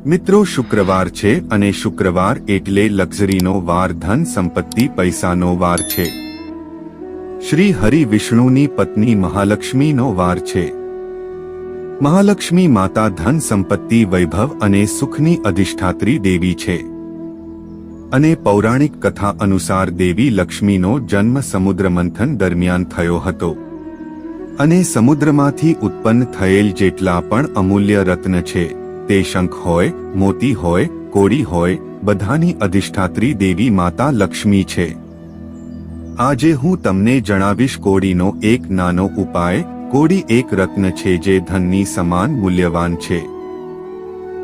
મિત્રો, શુક્રવાર છે અને શુક્રવાર એટલે લક્ઝરીનો વાર, ધન સંપત્તિ પૈસાનો વાર છે. શ્રી હરિ વિષ્ણુની પત્ની મહાલક્ષ્મીનો વાર છે. મહાલક્ષ્મી માતા ધન સંપત્તિ વૈભવ અને સુખની અધિષ્ઠાત્રી દેવી છે. અને પૌરાણિક કથા અનુસાર દેવી લક્ષ્મીનો જન્મ સમુદ્ર મંથન દરમિયાન થયો હતો. અને સમુદ્રમાંથી ઉત્પન્ન થયેલ જેટલા પણ અમૂલ્ય રત્ન છે, તે શંખ હોય, મોતી હોય, કોડી હોય, બધાની અધિષ્ઠાત્રી દેવી માતા લક્ષ્મી છે. આજે હું તમને જણાવીશ કોડીનો એક નાનો ઉપાય. કોડી એક રત્ન છે જે ધનની સમાન મૂલ્યવાન છે.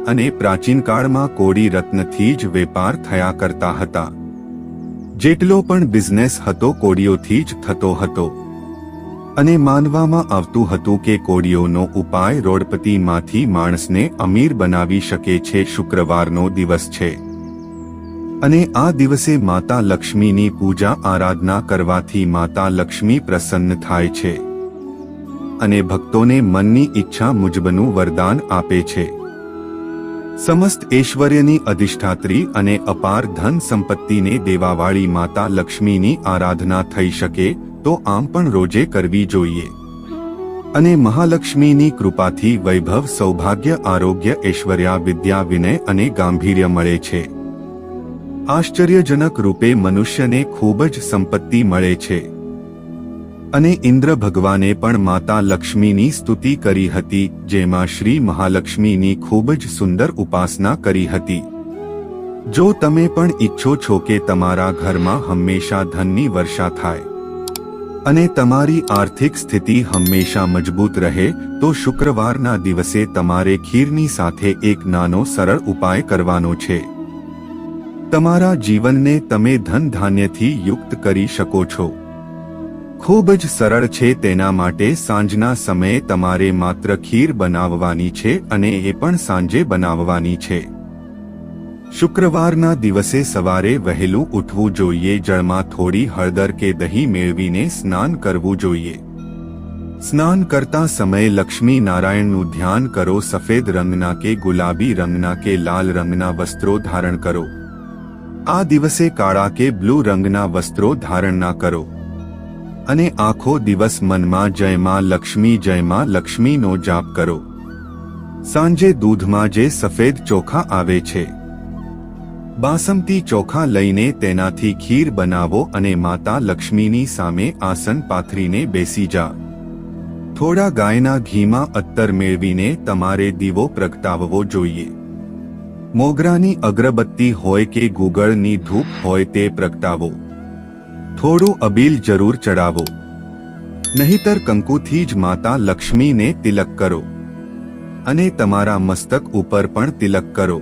અને પ્રાચીન કાળમાં કોડી રત્નથી જ વેપાર થયા કરતા હતા. જેટલો પણ બિઝનેસ હતો કોડીઓથી જ થતો હતો. અને માનવામાં આવતું હતું કે કોડીઓનો ઉપાય રોડપતિમાંથી માણસને અમીર બનાવી શકે છે. શુક્રવારનો દિવસ છે અને આ દિવસે માતા લક્ષ્મીની પૂજા આરાધના કરવાથી માતા લક્ષ્મી પ્રસન્ન થાય છે અને ભક્તોને મનની ઈચ્છા મુજબનું વરદાન આપે છે. સમસ્ત ઐશ્વર્યની અધિષ્ઠાત્રી અને અપાર ધન સંપત્તિને દેવાવાળી માતા લક્ષ્મીની આરાધના થઈ શકે તો આમ પણ રોજે કરવી જોઈએ. અને મહાલક્ષ્મીની કૃપાથી વૈભવ, સૌભાગ્ય, આરોગ્ય, ઐશ્વર્ય, વિદ્યા, વિનય અને ગાંભીર્ય મળે છે. આશ્ચર્યજનક રૂપે મનુષ્યને ખૂબ જ સંપત્તિ મળે છે. અને ઇન્દ્ર ભગવાને પણ માતા લક્ષ્મીની સ્તુતિ કરી હતી, જેમાં શ્રી મહાલક્ષ્મીની ખૂબ જ સુંદર ઉપાસના કરી હતી. જો તમે પણ ઈચ્છો છો કે તમારા ઘરમાં હંમેશા ધનની વર્ષા થાય અને તમારી આર્થિક સ્થિતિ હંમેશા મજબૂત રહે, તો શુક્રવારના દિવસે તમારે ખીરની સાથે એક નાનો સરળ ઉપાય કરવાનો છે. તમારા જીવનને તમે ધન ધાન્યથી યુક્ત કરી શકો છો. ખૂબ જ સરળ છે. તેના માટે સાંજના સમયે તમારે માત્ર ખીર બનાવવાની છે અને એ પણ સાંજે બનાવવાની છે. શુક્રવારના દિવસે સવારે વહેલું ઉઠવું જોઈએ. જળમાં થોડી હળદર કે દહીં મેળવીને સ્નાન કરવું જોઈએ. સ્નાન કરતા સમયે લક્ષ્મી નારાયણનું ધ્યાન કરો. સફેદ રંગના કે ગુલાબી રંગના કે લાલ રંગના વસ્ત્રો ધારણ કરો. આ દિવસે કાળા કે બ્લુ રંગના વસ્ત્રો ધારણ ના કરો. અને આખો દિવસ મનમાં જય માં લક્ષ્મી, જય માં લક્ષ્મીનો જાપ કરો. સાંજે દૂધમાં જે સફેદ ચોખા આવે છે, બાસમતી ચોખા લઈને તેનાથી ખીર બનાવો અને માતા લક્ષ્મીની સામે આસન પાથરીને બેસી જા. થોડા ગાયના ઘીમાં અત્તર મેળવીને તમારે દીવો પ્રગટાવવો જોઈએ. મોગરાની અગરબત્તી હોય કે ગુગળની ધૂપ હોય તે પ્રગટાવો. થોડું અબીલ જરૂર ચડાવો. નહીતર કંકુથી જ માતા લક્ષ્મીને તિલક કરો અને તમારા મસ્તક ઉપર પણ તિલક કરો.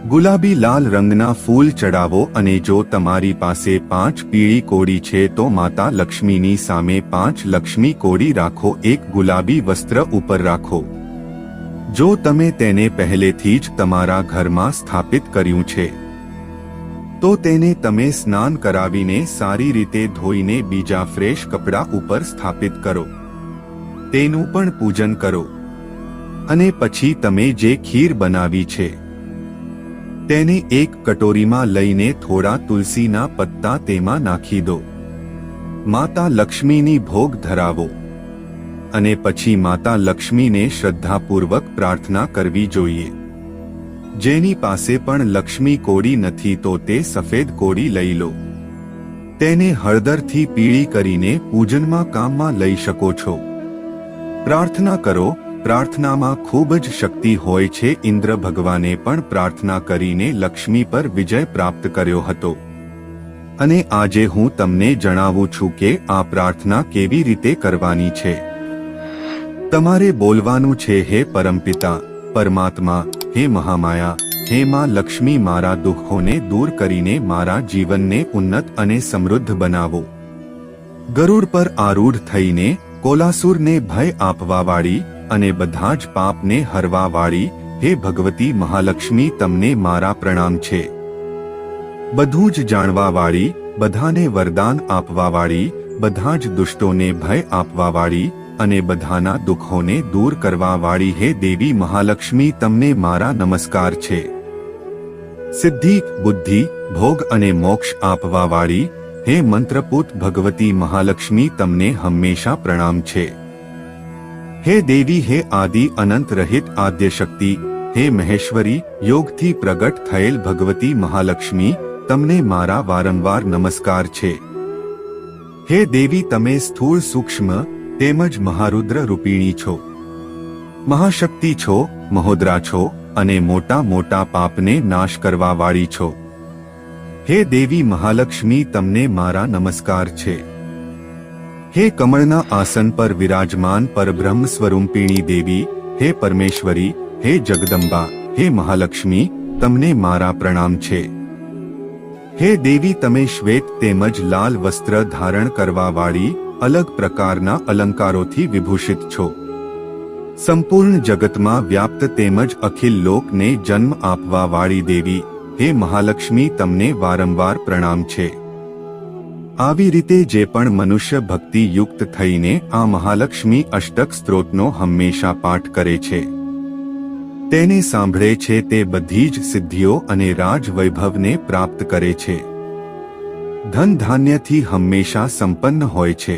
ગુલાબી લાલ રંગના ફૂલ ચડાવો. અને જો તમારી પાસે 5 પીળી કોડી છે તો માતા લક્ષ્મીની સામે 5 લક્ષ્મી કોડી રાખો. એક ગુલાબી વસ્ત્ર ઉપર રાખો. જો તમે તેને પહેલેથી જ તમારા ઘરમાં સ્થાપિત કર્યું છે તો તેને તમે સ્નાન કરાવીને સારી રીતે ધોઈને બીજા ફ્રેશ કપડાં ઉપર સ્થાપિત કરો. તેનું પણ પૂજન કરો. અને પછી તમે જે ખીર બનાવી છે તેને એક કટોરીમાં લઈને થોડા તુલસીના પત્તા તેમાં નાખી દો. માતા લક્ષ્મીની ભોગ ધરાવો. અને પછી માતા લક્ષ્મીને શ્રદ્ધાપૂર્વક પ્રાર્થના કરવી જોઈએ. જેની પાસે પણ લક્ષ્મી કોડી નથી તો તે સફેદ કોડી લઈ લો. તેને હળદરથી પીળી કરીને પૂજનમાં કામમાં લઈ શકો છો. પ્રાર્થના કરો. પ્રાર્થનામાં ખૂબ જ શક્તિ હોય છે. ઇન્દ્ર ભગવાને પણ પ્રાર્થના કરીને લક્ષ્મી પર વિજય પ્રાપ્ત કર્યો હતો. અને આજે હું તમને જણાવું છું કે આ પ્રાર્થના કેવી રીતે કરવાની છે. તમારે બોલવાનું છે, હે પરમપિતા પરમાત્મા, હે મહામાયા, હે માં લક્ષ્મી, મારા દુઃખોને દૂર કરીને મારા જીવનને ઉન્નત અને સમૃદ્ધ બનાવો. ગરુડ પર આરૂઢ થઈને કોલાસુરને ભય આપવાવાળી અને બધા જ પાપને હરવાવાળી હે ભગવતી મહાલક્ષ્મી, તમને મારા પ્રણામ છે. બધું જ જાણવાવાળી, બધાને વરદાન આપવાવાળી, બધા જ દુષ્ટોને ભય આપવાવાળી અને બધાના દુઃખોને દૂર કરવા વાળી હે દેવી મહાલક્ષ્મી તમને મારા નમસ્કાર છે. સિદ્ધિ, બુદ્ધિ, ભોગ અને મોક્ષ આપવા વાળી હે મંત્રપૂત ભગવતી મહાલક્ષ્મી તમને હંમેશા પ્રણામ છે. હે દેવી, હે આદિ અનંત રહિત આદ્યશક્તિ, હે મહેશ્વરી, યોગથી પ્રગટ થયેલ ભગવતી મહાલક્ષ્મી તમને મારા વારંવાર નમસ્કાર છે. હે દેવી, તમે સ્થૂળ સૂક્ષ્મ તેમજ મહારુદ્ર રૂપિણી છો, મહાશક્તિ છો, મહોદરા છો અને મોટા મોટા પાપને નાશ કરવા વાળી છો. હે દેવી મહાલક્ષ્મી તમને મારા નમસ્કાર છે. હે કમળના આસન પર વિરાજમાન પરબ્રહ્મ સ્વરૂપિણી દેવી, હે પરમેશ્વરી, હે જગદંબા, હે મહાલક્ષ્મી તમને મારા પ્રણામ છે. હે દેવી, તમે શ્વેત તેમજ લાલ વસ્ત્ર ધારણ કરવા વાળી અલગ પ્રકારના અલંકારોથી વિભૂષિત છો. સંપૂર્ણ જગતમાં વ્યાપ્ત તેમજ અખિલ લોકને જન્મ આપવા વાળી દેવી, હે મહાલક્ષ્મી તમને વારંવાર પ્રણામ છે. આવી રીતે જે પણ મનુષ્ય ભક્તિ યુક્ત થઈને આ મહાલક્ષ્મી અષ્ટક સ્ત્રોતનો હંમેશા પાઠ કરે છે, તેને સાંભળે છે, તે બધી જ સિદ્ધિઓ અને રાજ વૈભવને પ્રાપ્ત કરે છે. ધન ધાન્યથી હંમેશા સંપન્ન હોય છે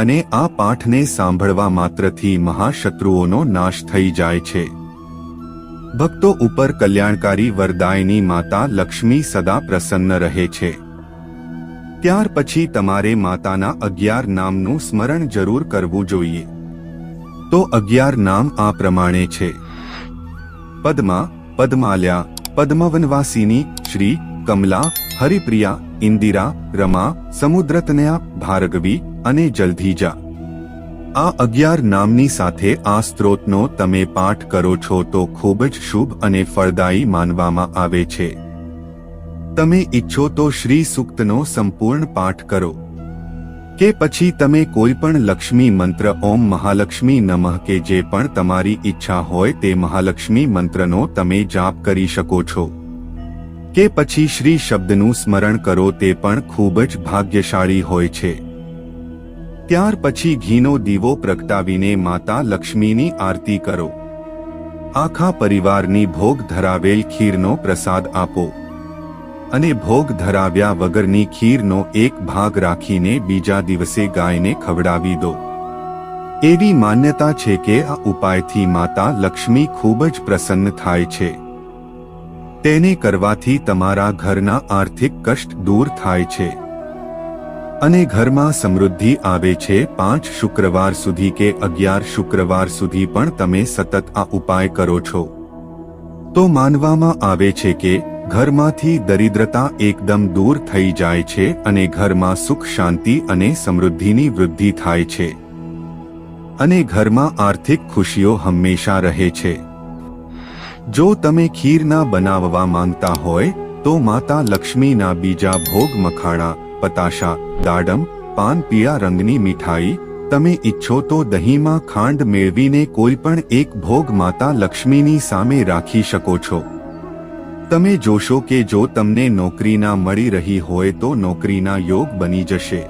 અને આ પાઠને સાંભળવા માત્રથી મહાશત્રુઓનો નાશ થઈ જાય છે. ભક્તો ઉપર કલ્યાણકારી વરદાયની માતા લક્ષ્મી સદા પ્રસન્ન રહે છે. ત્યાર પછી તમારે માતાના 11 નામનું સ્મરણ જરૂર કરવું જોઈએ. તો 11 નામ આ પ્રમાણે છે: પદ્મા, પદ્માલ્યા, પદ્મવનવાસિની, શ્રી, કમલા, હરિપ્રિયા, ઇન્દિરા, રમા, સમુદ્રતનયા, ભાર્ગવી અને જલધીજા. આ 11 નામની સાથે આ સ્ત્રોતનો તમે પાઠ કરો છો તો ખૂબ જ શુભ અને ફળદાયી માનવામાં આવે છે. તમે ઈચ્છો તો શ્રી સૂક્તનો સંપૂર્ણ પાઠ કરો કે પછી તમે કોઈ પણ લક્ષ્મી મંત્ર ઓમ મહાલક્ષ્મી નમઃ કે જે પણ તમારી ઈચ્છા હોય તે મહાલક્ષ્મી મંત્રનો તમે જાપ કરી શકો છો, કે પછી શ્રી શબ્દનું સ્મરણ કરો તે પણ ખૂબ જ ભાગ્યશાળી હોય છે. ત્યાર પછી ઘીનો દીવો પ્રગટાવીને માતા લક્ષ્મીની આરતી કરો. આખા પરિવારની ભોગ ધરાવેલ ખીરનો પ્રસાદ આપો અને ભોગ ધરાવ્યા વગરની ખીરનો એક ભાગ રાખીને બીજા દિવસે ગાયને ખવડાવી દો. એવી માન્યતા છે કે આ ઉપાયથી માતા લક્ષ્મી ખૂબ જ પ્રસન્ન થાય છે. તેને કરવાથી તમારા ઘરના આર્થિક કષ્ટ દૂર થાય છે અને ઘરમાં સમૃદ્ધિ આવે છે. 5 શુક્રવાર સુધી કે 11 શુક્રવાર સુધી પણ તમે સતત આ ઉપાય કરો છો તો માનવામાં આવે છે કે ઘરમાંથી દરિદ્રતા એકદમ દૂર થઈ જાય છે અને ઘરમાં સુખ, શાંતિ અને સમૃદ્ધિની વૃદ્ધિ થાય છે અને ઘરમાં આર્થિક ખુશીઓ હંમેશા રહે છે. જો તમે ખીરના બનાવવા માંગતા હોય તો માતા લક્ષ્મીના બીજા ભોગ મખાણા, પતાશા, દાડમ, પાન, પીળા રંગની મીઠાઈ, તમે ઈચ્છો તો દહીંમાં ખાંડ મેળવીને કોઈ પણ એક ભોગ માતા લક્ષ્મીની સામે રાખી શકો છો. તમે જોશો કે જો તમને નોકરીના મળી રહી હોય તો નોકરીના યોગ બની જશે.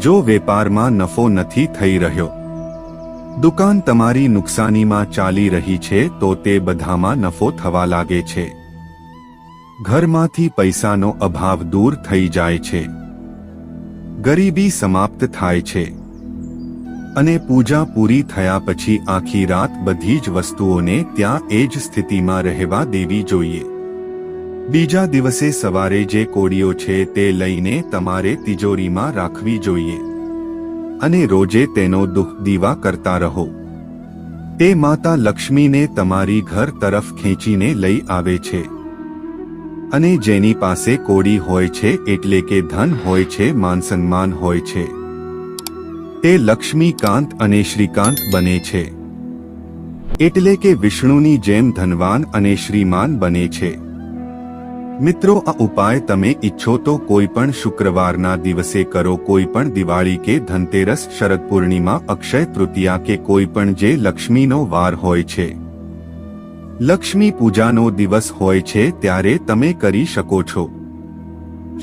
જો વેપારમાં નફો નથી થઈ રહ્યો, દુકાન તમારી નુકસાનીમાં ચાલી રહી છે તો તે બધામાં નફો થવા લાગે છે. ઘરમાંથી પૈસાનો અભાવ દૂર થઈ જાય છે, ગરીબી સમાપ્ત થાય છે અને પૂજા પૂરી થયા પછી આખી રાત બધી જ વસ્તુઓને ત્યાં એ જ સ્થિતિમાં રહેવા દેવી જોઈએ. બીજા દિવસે સવારે જે કોડીઓ છે તે લઈને તમારે તિજોરીમાં રાખવી જોઈએ અને રોજે તેનો દુઃખ દીવા કરતા રહો. તે માતા લક્ષ્મીને તમારી ઘર તરફ ખેંચીને લઈ આવે છે અને જેની પાસે કોડી હોય છે એટલે કે ધન હોય છે, માન સન્માન હોય છે, તે લક્ષ્મીકાંત અને શ્રીકાંત બને છે. એટલે કે વિષ્ણુની જેમ ધનવાન અને શ્રીમાન બને છે. મિત્રો, આ ઉપાય તમે ઈચ્છો તો કોઈ પણ શુક્રવારના દિવસે કરો, કોઈ પણ દિવાળી કે ધનતેરસ, શરદ પૂર્ણિમા, અક્ષય તૃતીયા કે કોઈ પણ જે લક્ષ્મીનો વાર હોય છે, લક્ષ્મી પૂજાનો દિવસ હોય છે ત્યારે તમે કરી શકો છો.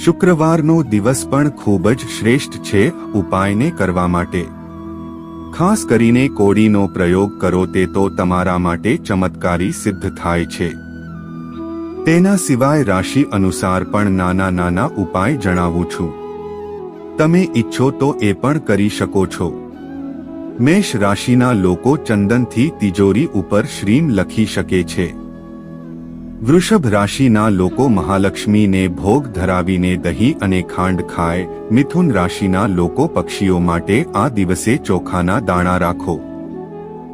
શુક્રવારનો દિવસ પણ ખૂબ જ શ્રેષ્ઠ છે ઉપાયને કરવા માટે. ખાસ કરીને કોડીનો પ્રયોગ કરો તે તો તમારા માટે ચમત્કારી સિદ્ધ થાય છે. તેના સિવાય રાશિ અનુસાર પણ નાના નાના ઉપાય જણાવું છું. તમે ઈચ્છો તો એ પણ કરી શકો છો. મેષ રાશિના લોકો ચંદનથી તિજોરી ઉપર શ્રીમ લખી શકે છે. વૃષભ રાશિના લોકો મહાલક્ષ્મીને ભોગ ધરાવીને દહીં અને ખાંડ ખાય. મિથુન રાશિના લોકો પક્ષીઓ માટે આ દિવસે ચોખાના દાણા રાખો.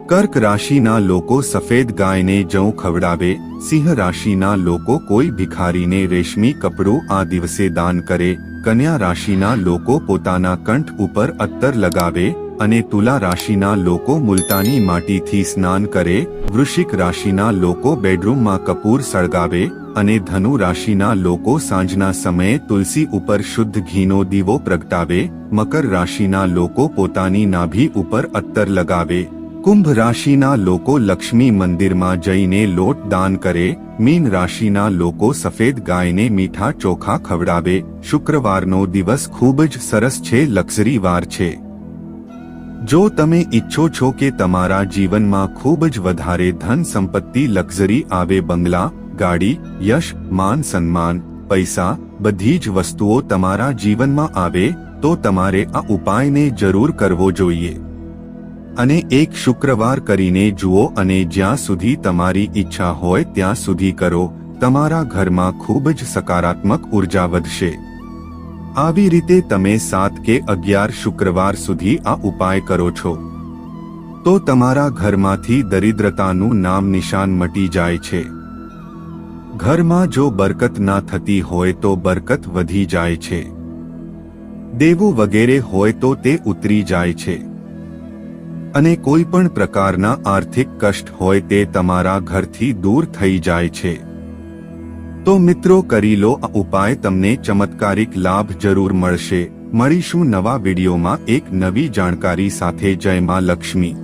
કર્ક રાશિના લોકો સફેદ ગાયને જવ ખવડાવે. સિંહ રાશિના લોકો કોઈ ભિખારીને રેશમી કપડું આ દિવસે દાન કરે. કન્યા રાશિના લોકો પોતાના કંઠ ઉપર અત્તર લગાવે અને તુલા રાશિના લોકો મુલતાની માટીથી સ્નાન કરે. વૃશ્ચિક રાશિના લોકો બેડરૂમમાં કપૂર સળગાવે અને ધનુ રાશિના લોકો સાંજના સમયે તુલસી ઉપર શુદ્ધ ઘીનો દીવો પ્રગટાવે. મકર રાશિના લોકો પોતાની નાભી ઉપર અત્તર લગાવે. કુંભ રાશિના લોકો લક્ષ્મી મંદિરમાં જઈને લોટ દાન કરે. મીન રાશિના લોકો સફેદ ગાયને મીઠા ચોખા ખવડાવે. શુક્રવારનો દિવસ ખૂબ જ સરસ છે, લક્ઝરી વાર છે. જો તમે ઈચ્છો છો કે તમારા જીવનમાં ખૂબ જ વધારે ધન સંપત્તિ લક્ઝરી આવે, બંગલા, ગાડી, યશ, માન સન્માન, પૈસા, બધી જ વસ્તુઓ તમારા જીવનમાં આવે તો તમારે આ ઉપાયને જરૂર કરવો જોઈએ. અને એક શુક્રવાર કરીને જુઓ અને જ્યાં સુધી તમારી ઈચ્છા હોય ત્યાં સુધી કરો. તમારા ઘરમાં ખૂબ જ સકારાત્મક ઉર્જા વધશે. આવી રીતે તમે 7 કે 11 શુક્રવાર સુધી આ ઉપાય કરો છો તો તમારા ઘરમાંથી દરિદ્રતાનું નામ નિશાન મટી જાય છે. ઘરમાં જો બરકત ના થતી હોય તો બરકત વધી જાય છે. દેવું વગેરે હોય તો તે ઉતરી જાય છે. અને કોઈ પણ પ્રકારના આર્થિક કષ્ટ હોય તે તમારા ઘરથી દૂર થઈ જાય છે. તો મિત્રો, કરી લો આ ઉપાય, તમને ચમત્કારિક લાભ જરૂર મળશે. મળીશું નવા વિડીયોમાં એક નવી જાણકારી સાથે. જય માં લક્ષ્મી.